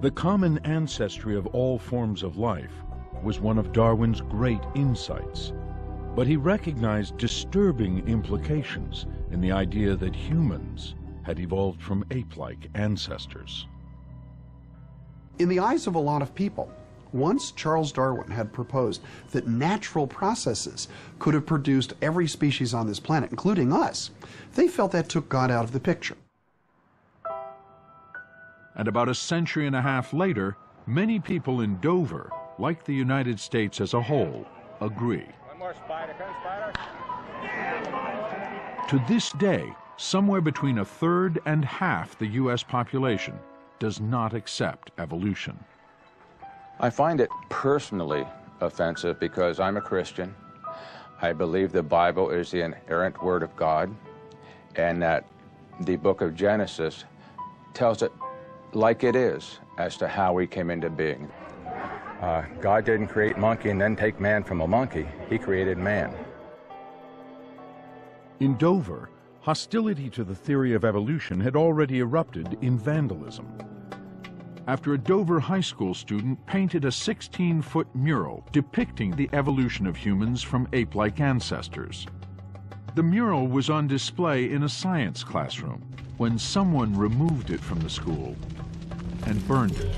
The common ancestry of all forms of life was one of Darwin's great insights, but he recognized disturbing implications in the idea that humans had evolved from ape-like ancestors. In the eyes of a lot of people, once Charles Darwin had proposed that natural processes could have produced every species on this planet, including us, they felt that took God out of the picture. And about a century and a half later, many people in Dover, like the United States as a whole, agree. One more spider, come spider. To this day, somewhere between a third and half the U.S. population does not accept evolution. I find it personally offensive because I'm a Christian. I believe the Bible is the inerrant Word of God, and that the book of Genesis tells it like it is as to how we came into being. God didn't create monkey and then take man from a monkey. He created man. In Dover, hostility to the theory of evolution had already erupted in vandalism, after a Dover high school student painted a 16-foot mural depicting the evolution of humans from ape-like ancestors. The mural was on display in a science classroom when someone removed it from the school and burned it.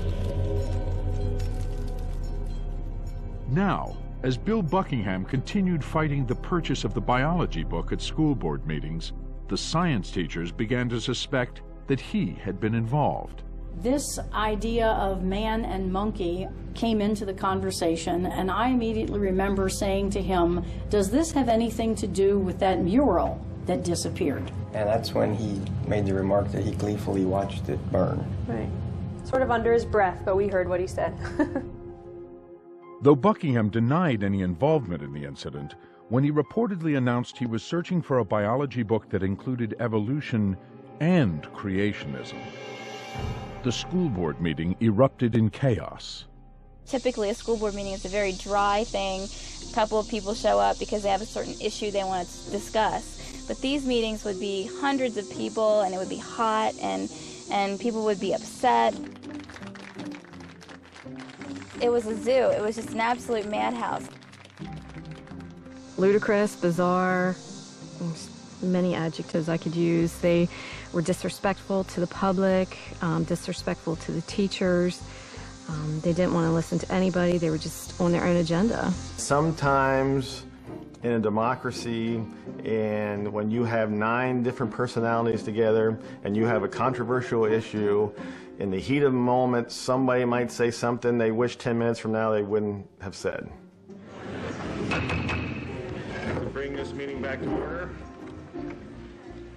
Now, as Bill Buckingham continued fighting the purchase of the biology book at school board meetings, the science teachers began to suspect that he had been involved. This idea of man and monkey came into the conversation, and I immediately remember saying to him, does this have anything to do with that mural that disappeared? And that's when he made the remark that he gleefully watched it burn. Right. Sort of under his breath, but we heard what he said. Though Buckingham denied any involvement in the incident, when he reportedly announced he was searching for a biology book that included evolution and creationism, the school board meeting erupted in chaos. Typically, a school board meeting is a very dry thing. A couple of people show up because they have a certain issue they want to discuss. But these meetings would be hundreds of people, and it would be hot, and people would be upset. It was a zoo. It was just an absolute madhouse. Ludicrous, bizarre, many adjectives I could use. They were disrespectful to the public, disrespectful to the teachers. They didn't want to listen to anybody. They were just on their own agenda. Sometimes in a democracy, and when you have 9 different personalities together and you have a controversial issue, in the heat of the moment, somebody might say something they wish 10 minutes from now they wouldn't have said. Bring this meeting back to order.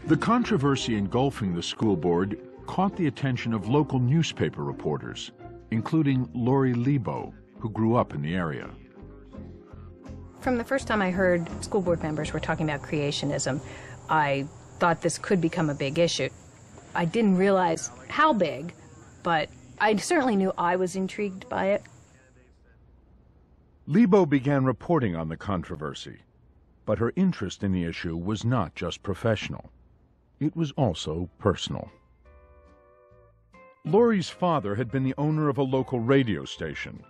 The controversy engulfing the school board caught the attention of local newspaper reporters, including Lori Lebo, who grew up in the area. From the first time I heard school board members were talking about creationism, I thought this could become a big issue. I didn't realize how big, but I certainly knew I was intrigued by it. Lebo began reporting on the controversy, but her interest in the issue was not just professional. It was also personal. Lori's father had been the owner of a local radio station,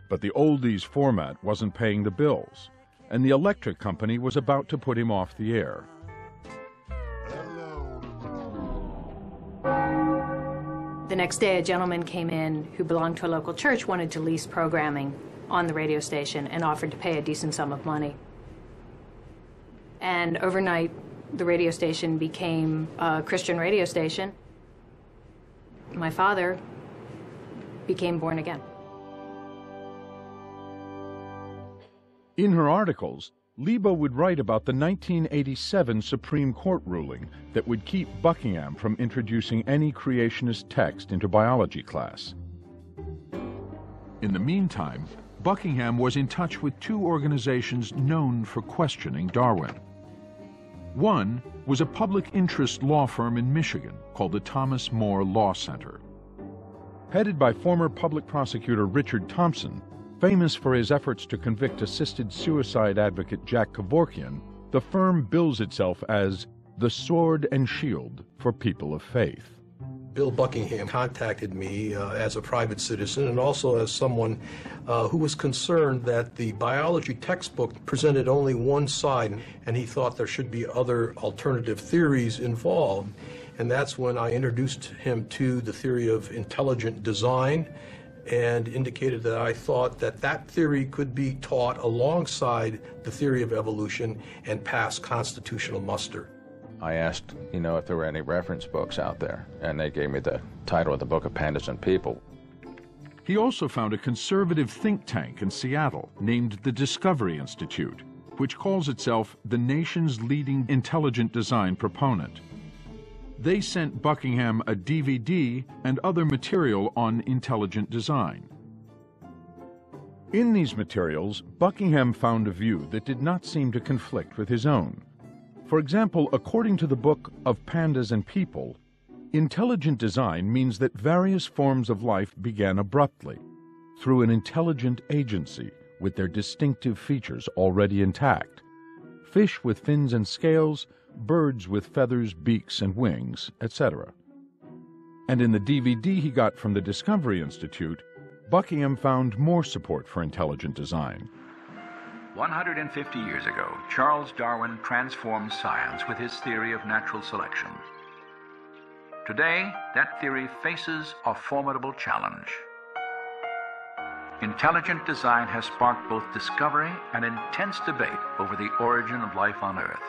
but the oldies format wasn't paying the bills, and the electric company was about to put him off the air. The next day, a gentleman came in who belonged to a local church, wanted to lease programming on the radio station, and offered to pay a decent sum of money. And overnight, the radio station became a Christian radio station. My father became born again. In her articles, Lebo would write about the 1987 Supreme Court ruling that would keep Buckingham from introducing any creationist text into biology class. In the meantime, Buckingham was in touch with 2 organizations known for questioning Darwin. One was a public interest law firm in Michigan called the Thomas More Law Center. Headed by former public prosecutor Richard Thompson, famous for his efforts to convict assisted suicide advocate Jack Kevorkian, the firm bills itself as the sword and shield for people of faith. Bill Buckingham contacted me as a private citizen and also as someone who was concerned that the biology textbook presented only one side, and he thought there should be other alternative theories involved. And that's when I introduced him to the theory of intelligent design and indicated that I thought that that theory could be taught alongside the theory of evolution and pass constitutional muster. I asked, if there were any reference books out there, and they gave me the title of the book of Pandas and People. He also found a conservative think tank in Seattle named the Discovery Institute, which calls itself the nation's leading intelligent design proponent. They sent Buckingham a DVD and other material on intelligent design. In these materials, Buckingham found a view that did not seem to conflict with his own. For example, according to the book of Pandas and People, intelligent design means that various forms of life began abruptly, through an intelligent agency with their distinctive features already intact. Fish with fins and scales, birds with feathers, beaks, and wings, etc. And in the DVD he got from the Discovery Institute, Buckingham found more support for intelligent design. 150 years ago, Charles Darwin transformed science with his theory of natural selection. Today, that theory faces a formidable challenge. Intelligent design has sparked both discovery and intense debate over the origin of life on Earth.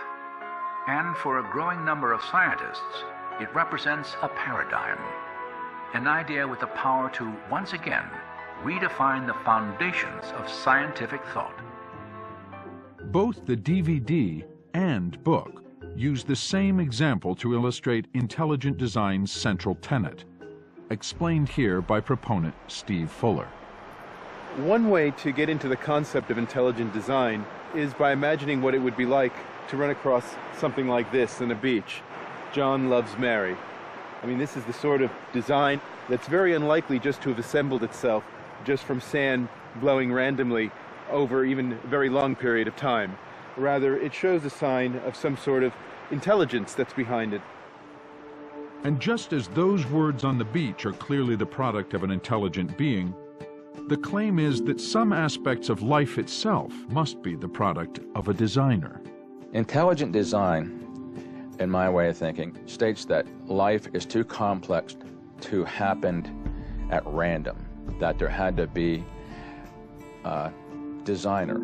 And for a growing number of scientists, it represents a paradigm, an idea with the power to, once again, redefine the foundations of scientific thought. Both the DVD and book use the same example to illustrate intelligent design's central tenet, explained here by proponent Steve Fuller. One way to get into the concept of intelligent design is by imagining what it would be like to run across something like this on a beach. John loves Mary. I mean, this is the sort of design that's very unlikely just to have assembled itself just from sand blowing randomly over even a very long period of time. Rather, it shows a sign of some sort of intelligence that's behind it. And just as those words on the beach are clearly the product of an intelligent being, the claim is that some aspects of life itself must be the product of a designer. Intelligent design, in my way of thinking, states that life is too complex to happen at random, that there had to be a designer,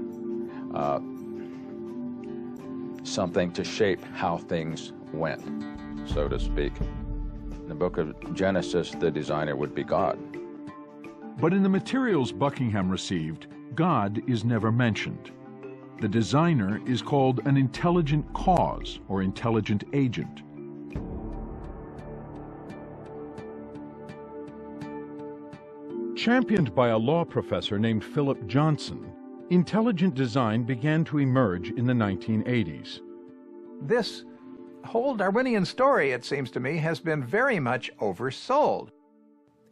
something to shape how things went, so to speak. In the book of Genesis, the designer would be God. But in the materials Buckingham received, God is never mentioned. The designer is called an intelligent cause or intelligent agent. Championed by a law professor named Philip Johnson, intelligent design began to emerge in the 1980s. This whole Darwinian story, it seems to me, has been very much oversold.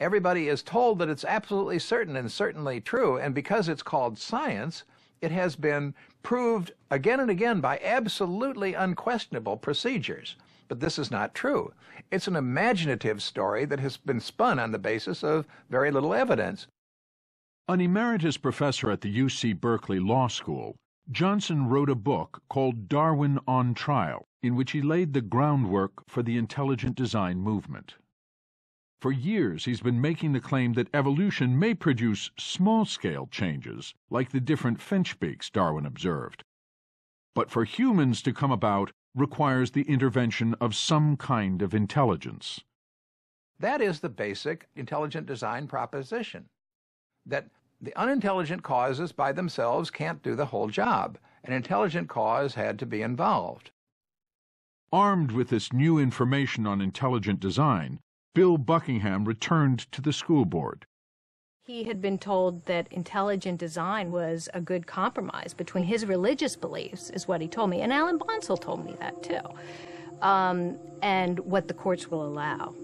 Everybody is told that it's absolutely certain and certainly true, and because it's called science, it has been proved again and again by absolutely unquestionable procedures. But this is not true. It's an imaginative story that has been spun on the basis of very little evidence. An emeritus professor at the UC Berkeley Law School, Johnson wrote a book called Darwin on Trial, in which he laid the groundwork for the intelligent design movement. For years, he's been making the claim that evolution may produce small-scale changes, like the different finch beaks Darwin observed. But for humans to come about requires the intervention of some kind of intelligence. That is the basic intelligent design proposition, that the unintelligent causes by themselves can't do the whole job. An intelligent cause had to be involved. Armed with this new information on intelligent design, Bill Buckingham returned to the school board. He had been told that intelligent design was a good compromise between his religious beliefs, is what he told me, and Alan Bonsall told me that too, and what the courts will allow.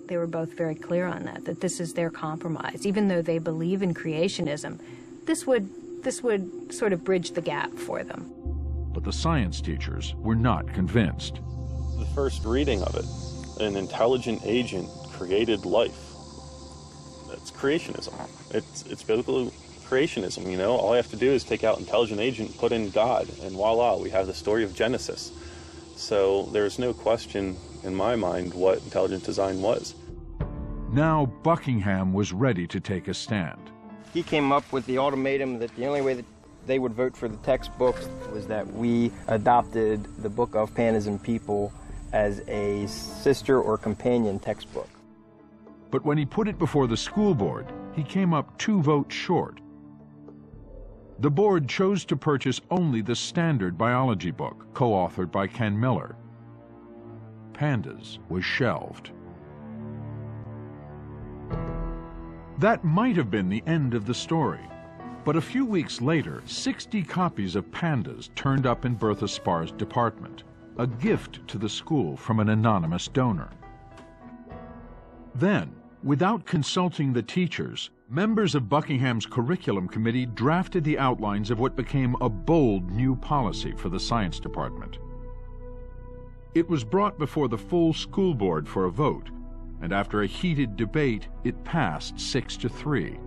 They were both very clear on that this is their compromise. Even though they believe in creationism, this would sort of bridge the gap for them. But the science teachers were not convinced. The first reading of it, an intelligent agent created life. That's creationism. It's biblical creationism, you know. All I have to do is take out intelligent agent, put in God, and voila, we have the story of Genesis. So there's no question in my mind what intelligent design was. Now Buckingham was ready to take a stand. He came up with the ultimatum that the only way that they would vote for the textbook was that we adopted the Book of Pandas and People as a sister or companion textbook. But when he put it before the school board, he came up 2 votes short. The board chose to purchase only the standard biology book, co-authored by Ken Miller. Pandas was shelved. That might have been the end of the story. But a few weeks later, 60 copies of Pandas turned up in Bertha Sparr's department, a gift to the school from an anonymous donor. Then, without consulting the teachers, members of Buckingham's curriculum committee drafted the outlines of what became a bold new policy for the science department. It was brought before the full school board for a vote, and after a heated debate, it passed 6-3.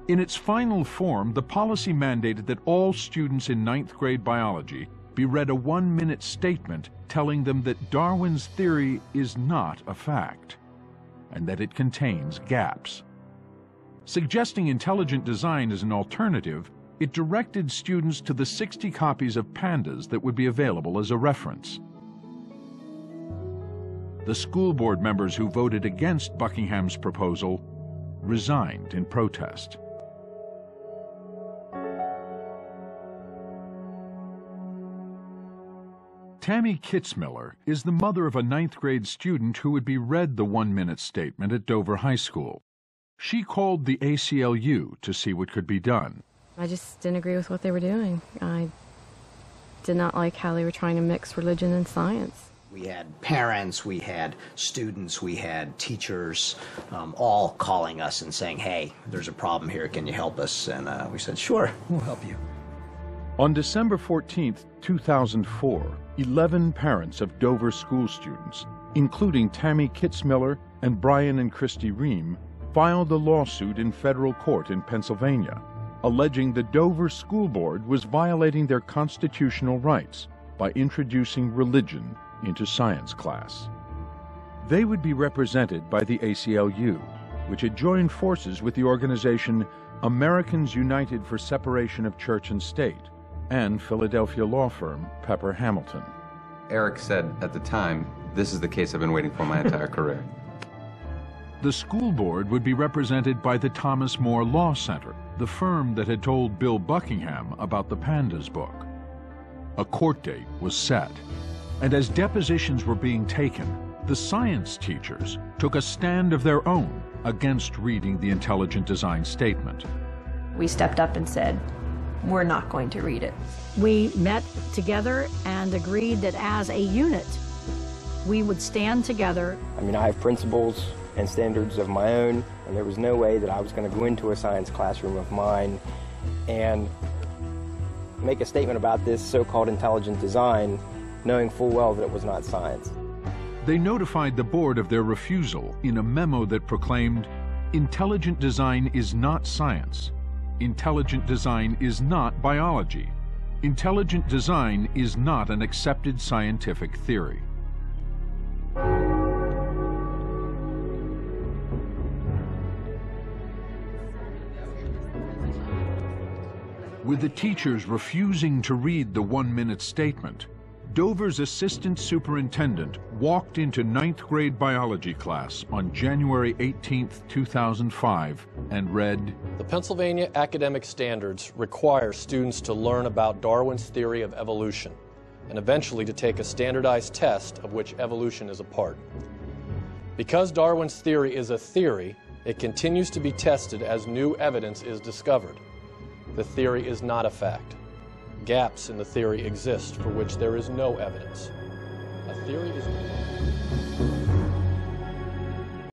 In its final form, the policy mandated that all students in 9th grade biology be read a 1-minute statement telling them that Darwin's theory is not a fact, and that it contains gaps. Suggesting intelligent design as an alternative, it directed students to the 60 copies of Pandas that would be available as a reference. The school board members who voted against Buckingham's proposal resigned in protest. Tammy Kitzmiller is the mother of a 9th grade student who would be read the 1-minute statement at Dover High School. She called the ACLU to see what could be done. I just didn't agree with what they were doing. I did not like how they were trying to mix religion and science. We had parents, we had students, we had teachers, all calling us and saying, hey, there's a problem here, can you help us? And we said, sure, we'll help you. On December 14, 2004, 11 parents of Dover school students, including Tammy Kitzmiller and Brian and Christy Ream, filed a lawsuit in federal court in Pennsylvania, alleging the Dover School Board was violating their constitutional rights by introducing religion into science class. They would be represented by the ACLU, which had joined forces with the organization Americans United for Separation of Church and State, and Philadelphia law firm Pepper Hamilton. Eric said at the time, this is the case I've been waiting for my entire career. The school board would be represented by the Thomas More Law Center, the firm that had told Bill Buckingham about the Pandas book. A court date was set, and as depositions were being taken, the science teachers took a stand of their own against reading the intelligent design statement. We stepped up and said, we're not going to read it. We met together and agreed that as a unit, we would stand together. I mean, I have principles and standards of my own, and there was no way that I was going to go into a science classroom of mine and make a statement about this so-called intelligent design, knowing full well that it was not science. They notified the board of their refusal in a memo that proclaimed, "Intelligent design is not science. Intelligent design is not biology. Intelligent design is not an accepted scientific theory." With the teachers refusing to read the 1-minute statement, Dover's assistant superintendent walked into 9th grade biology class on January 18, 2005, and read, "The Pennsylvania academic standards require students to learn about Darwin's theory of evolution, and eventually to take a standardized test of which evolution is a part. Because Darwin's theory is a theory, it continues to be tested as new evidence is discovered. The theory is not a fact. Gaps in the theory exist for which there is no evidence. A theory is